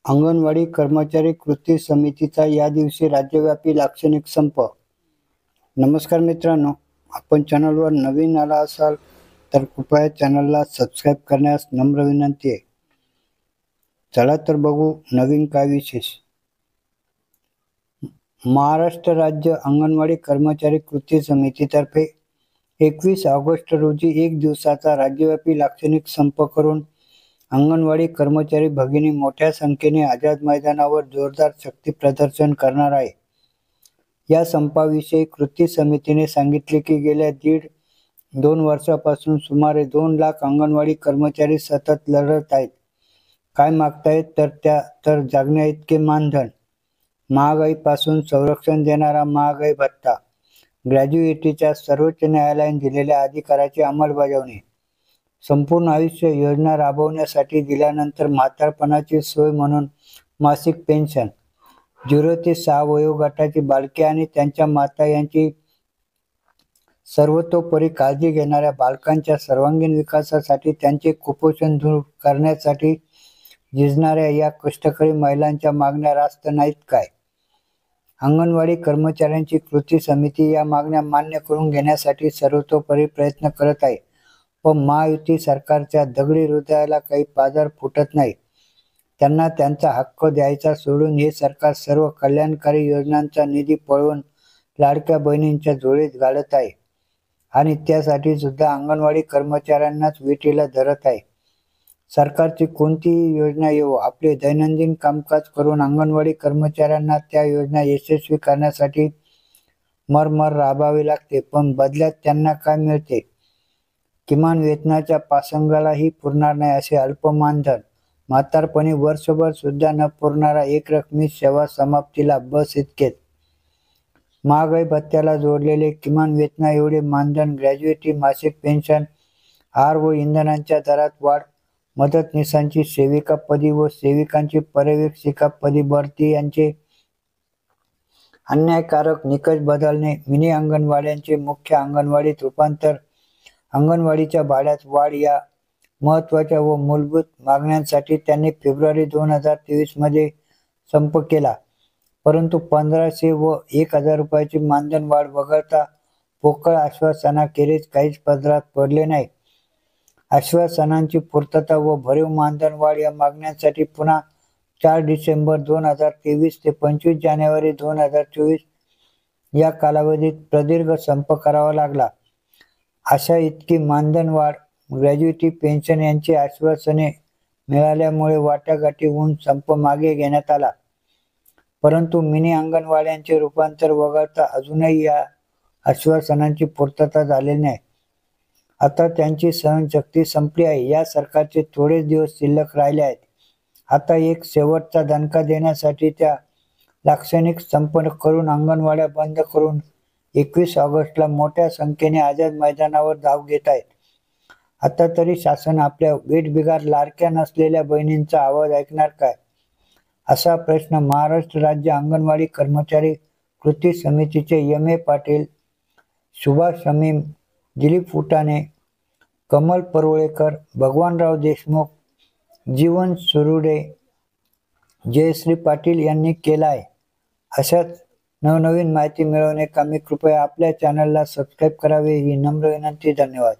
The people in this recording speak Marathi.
अंगणवाडी कर्मचारी कृती समितीचा या दिवशी राज्यव्यापी लाक्षणिक संप। नमस्कार मित्रांनो, आपण चॅनलवर नवीन आला असाल तर कृपया चॅनलला सबस्क्राईब करण्यास नम्र विनंती आहे। चला तर बघू नवीन काय विशेष। महाराष्ट्र राज्य अंगणवाडी कर्मचारी कृती समितीतर्फे 21 ऑगस्ट रोजी एक दिवसाचा राज्यव्यापी लाक्षणिक संप करून अंगणवाडी कर्मचारी भगिनी मोठ्या संख्येने आझाद मैदानावर जोरदार शक्ती प्रदर्शन करणार आहे। या संपाविषयी कृती समितीने सांगितले की गेल्या 1.5-2 वर्षापासून सुमारे 2 लाख अंगणवाडी कर्मचारी सतत लढत आहेत। काय मागतायत तर जागण्या इतके मानधन, महागाईपासून संरक्षण देणारा महागाई भत्ता, ग्रॅज्युएटीच्या सर्वोच्च न्यायालयाने दिलेल्या अधिकाराची अंमलबजावणी, संपूर्ण आयुष्य योजना राबवण्यासाठी दिल्यानंतर म्हातारपणाची सोय म्हणून मासिक पेन्शन, 0 ते 6 वयोगटाची बालके आणि त्यांच्या माता यांची सर्वतोपरी काळजी घेणाऱ्या बालकांच्या सर्वांगीण विकासासाठी त्यांचे कुपोषण दूर करण्यासाठी झिजणाऱ्या या कष्टकरी महिलांच्या मागण्या रास्त नाहीत काय? अंगणवाडी कर्मचाऱ्यांची कृती समिती या मागण्या मान्य करून घेण्यासाठी सर्वतोपरी प्रयत्न करत आहे, पण महायुती सरकारच्या दगडी हृदयाला काही पाझर फुटत नाही। त्यांना त्यांचा हक्क द्यायचा सोडून हे सरकार सर्व कल्याणकारी योजनांचा निधी पळवून लाडक्या बहिणींच्या झोळीत घालत आहे आणि त्यासाठी सुद्धा अंगणवाडी कर्मचाऱ्यांनाच विटीला धरत आहे। सरकारची कोणतीही योजना येवो, आपले दैनंदिन कामकाज करून अंगणवाडी कर्मचाऱ्यांना त्या योजना यशस्वी करण्यासाठी मरमर राबावे लागते, पण बदल्यात त्यांना काय मिळते? किमान वेतनाच्या पासंगालाही पुरणार नाही असे अल्प मानधन, म्हातारपणी वर्षभर सुद्धा न पुरणारा एकरकमी सेवा समाप्तीला बस इतकेच, महागाई भत्त्याला जोडलेले किमान वेतना एवढे मानधन, ग्रॅज्युएटी, मासिक पेन्शन, आहार व इंधनांच्या दरात वाढ, मदतनीसांची सेविका पदी व सेविकांची पर्यवेक्षिका पदी भरती यांचे अन्यायकारक निकष बदलणे, मिनी अंगणवाड्यांचे मुख्य अंगणवाडीत रूपांतर, अंगणवाडीच्या भाड्यात वाढ या महत्त्वाच्या व मूलभूत मागण्यांसाठी त्यांनी फेब्रुवारी 2023 मध्ये संप केला, परंतु 1500 व 1000 रुपयाची मानधन वाढ वगळता पोकळ आश्वासनाखेरीज काहीच पदरात पडले नाही। आश्वासनांची पूर्तता व भरीव मानधन वाढ या मागण्यांसाठी पुन्हा 4 डिसेंबर 2023 ते 25 जानेवारी 2024 या कालावधीत प्रदीर्घ संप करावा लागला। अशा इतकी मानधन वाढ, ग्रॅज्युएटी, पेन्शन यांची आश्वासने मिळाल्यामुळे वाटाघाटी होऊन संप मागे घेण्यात आला, परंतु मिनी अंगणवाड्यांचे रूपांतर वगळता अजूनही या आश्वासनांची पूर्तता झालेली नाही। आता त्यांची सहनशक्ती संपली आहे। या सरकारचे थोडेच दिवस शिल्लक राहिले आहेत। आता एक शेवटचा दणका देण्यासाठी त्या लाक्षणिक संप करून अंगणवाड्या बंद करून 21 ऑगस्टला मोठ्या संख्येने आझाद मैदानावर धाव घेत आहेत। आता तरी शासन आपल्या वेठबिगार लाडक्या नसलेल्या बहिणींचा आवाज ऐकणार काय, असा प्रश्न महाराष्ट्र राज्य अंगणवाडी कर्मचारी कृती समितीचे M.A. पाटील, सुभाष शमीम, दिलीप फुटाणे, कमल परुळेकर, भगवानराव देशमुख, जीवन सुरुडे, जयश्री पाटील यांनी केला आहे। अशाच नवनवीन माहिती मिळवण्याकरिता कृपया आपल्या चॅनलला सबस्क्राईब करावे ही नम्र विनंती। धन्यवाद।